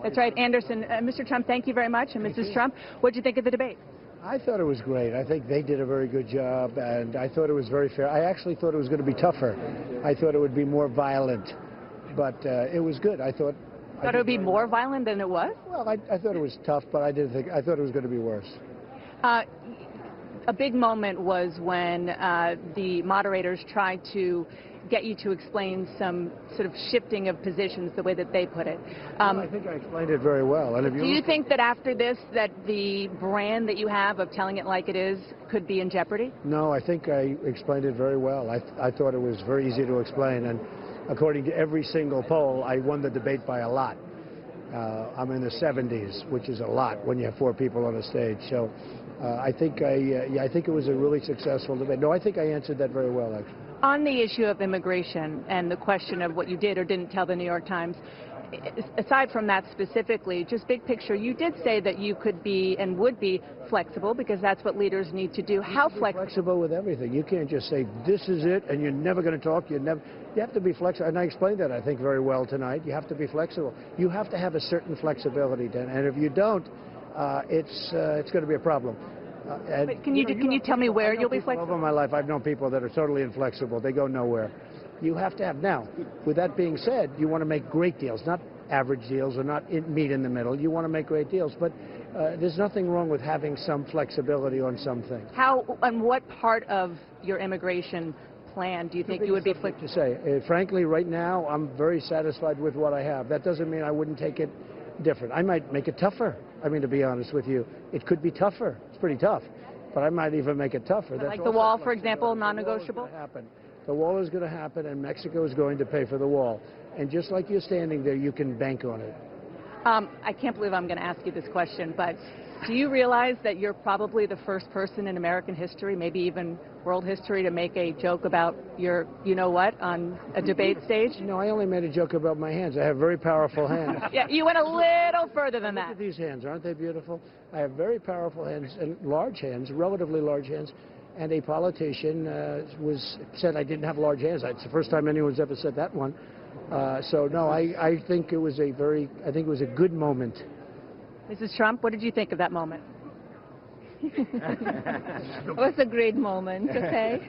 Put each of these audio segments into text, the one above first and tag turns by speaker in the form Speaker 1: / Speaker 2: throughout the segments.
Speaker 1: That's right, Anderson. Mr. Trump, thank you very much. And Mrs. Trump, what did you think of the debate?
Speaker 2: I thought it was great. I think they did a very good job, and I thought it was very fair. I actually thought it was going to be tougher. I thought it would be more violent, but it was good. I thought
Speaker 1: it would be more violent than it was?
Speaker 2: Well, I thought it was tough, but I thought it was going to be worse.
Speaker 1: A big moment was when the moderators tried to get you to explain some sort of shifting of positions, the way that they put it.
Speaker 2: Well, I think I explained it very well. And
Speaker 1: do you think that after this, that the brand that you have of telling it like it is could be in jeopardy?
Speaker 2: No, I think I explained it very well. I thought it was very easy to explain, and according to every single poll, I won the debate by a lot. I'm in the 70s, which is a lot when you have 4 people on a stage. So I think it was a really successful debate. No, I think I answered that very well, actually.
Speaker 1: On the issue of immigration and the question of what you did or didn't tell the New York Times, aside from that specifically, just big picture, you did say that you could be and would be flexible because that's what leaders need to do. How flexible?
Speaker 2: Flexible with everything. You can't just say this is it and you're never going to talk. You have to be flexible, and I explained that I think very well tonight. You have to be flexible. You have to have a certain flexibility, and if you don't, it's going to be a problem.
Speaker 1: Can you tell me where you'll be flexible?
Speaker 2: Over my life, I've known people that are totally inflexible. They go nowhere. You have to have. Now, with that being said, you want to make great deals, not average deals or not meet in the middle. You want to make great deals, but there's nothing wrong with having some flexibility on some things.
Speaker 1: How and what part of your immigration plan do you think you would be flexible?
Speaker 2: To say, frankly, right now, I'm very satisfied with what I have. That doesn't mean I wouldn't take it different. I might make it tougher. I mean, to be honest with you, it could be tougher. It's pretty tough, but I might even make it tougher.
Speaker 1: Like the wall, for example, non-negotiable?
Speaker 2: The wall is going to happen, and Mexico is going to pay for the wall. And just like you're standing there, you can bank on it.
Speaker 1: I can't believe I'm going to ask you this question, but do you realize that you're probably the first person in American history, maybe even world history, to make a joke about your you-know-what on a debate stage?
Speaker 2: No, I only made a joke about my hands. I have very powerful hands.
Speaker 1: Yeah, you went a little further than that.
Speaker 2: Look at these hands. Aren't they beautiful? I have very powerful hands and large hands, relatively large hands. And a politician said I didn't have large hands. It's the first time anyone's ever said that one. So no, I think it was a good moment.
Speaker 3: Mrs. Trump, what did you think of that moment? It was a great moment. Okay.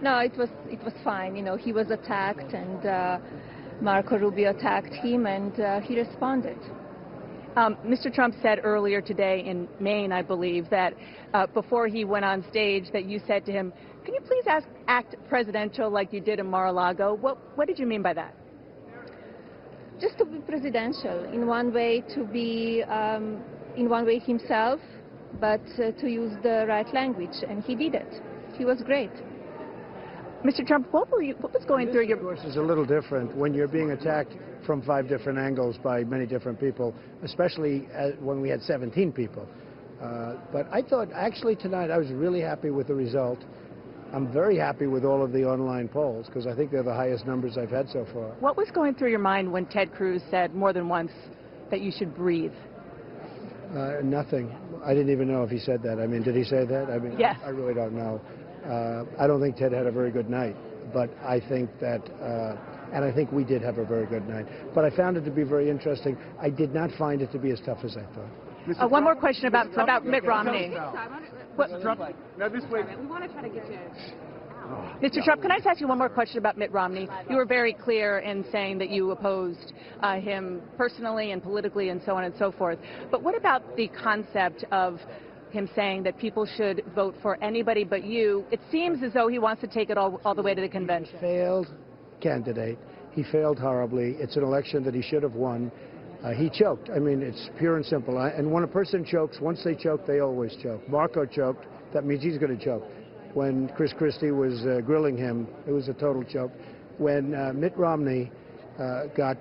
Speaker 3: No, it was fine. You know, he was attacked, and Marco Rubio attacked him, and he responded.
Speaker 1: Mr. Trump said earlier today in Maine, I believe, that before he went on stage, that you said to him, "Can you please act presidential like you did in Mar-a-Lago?" What did you mean by that?
Speaker 3: Just to be presidential, in one way to be, in one way himself, but to use the right language, and he did it. He was great.
Speaker 1: Mr. Trump, what was going through your...
Speaker 2: Of course, is a little different when you're being attacked from 5 different angles by many different people, especially when we had 17 people. But I thought, actually, tonight I was really happy with the result. I'm very happy with all of the online polls because I think they're the highest numbers I've had so far.
Speaker 1: What was going through your mind when Ted Cruz said more than once that you should breathe?
Speaker 2: Nothing. I didn't even know if he said that. I mean, did he say that? I mean,
Speaker 1: yes.
Speaker 2: I really don't know. I don't think Ted had a very good night, but I think that, and I think we did have a very good night. But I found it to be very interesting. I did not find it to be as tough as I thought.
Speaker 1: One more question about Mitt Romney.
Speaker 4: Mr. Trump, now this way.
Speaker 1: We want to try to get you. Mr. Trump, can I just ask you one more question about Mitt Romney? You were very clear in saying that you opposed him personally and politically and so on and so forth. But what about the concept of him saying that people should vote for anybody but you? It seems as though he wants to take it all the way to the convention.
Speaker 2: Failed candidate. He failed horribly. It's an election that he should have won. He choked. I mean, it's pure and simple. And when a person chokes, once they choke, they always choke. Marco choked. That means he's going to choke. When Chris Christie was grilling him, it was a total choke. When Mitt Romney got,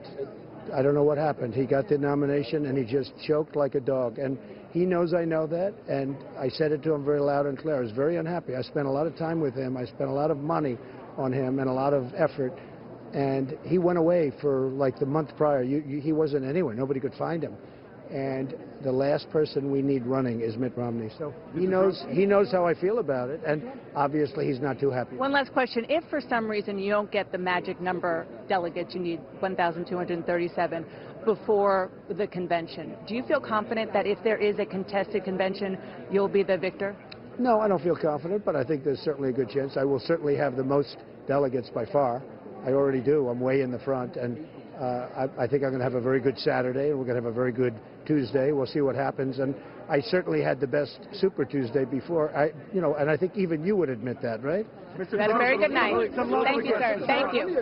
Speaker 2: I don't know what happened, he got the nomination and he just choked like a dog. And he knows I know that, and I said it to him very loud and clear. I was very unhappy. I spent a lot of time with him. I spent a lot of money on him and a lot of effort. And he went away for like the month prior. He wasn't anywhere. Nobody could find him. and the last person we need running is Mitt Romney. So he knows how I feel about it, and obviously he's not too happy.
Speaker 1: One last question. If for some reason you don't get the magic number delegates, you need 1,237 before the convention, do you feel confident that if there is a contested convention, you'll be the victor?
Speaker 2: No, I don't feel confident, but I think there's certainly a good chance. I will certainly have the most delegates by far. I already do. I'm way in the front, and I think I'm going to have a very good Saturday, and we're going to have a very good Tuesday. We'll see what happens. And I certainly had the best Super Tuesday before. And I think even you would admit that, right?
Speaker 1: You had a very good night. Thank you, sir. Thank you.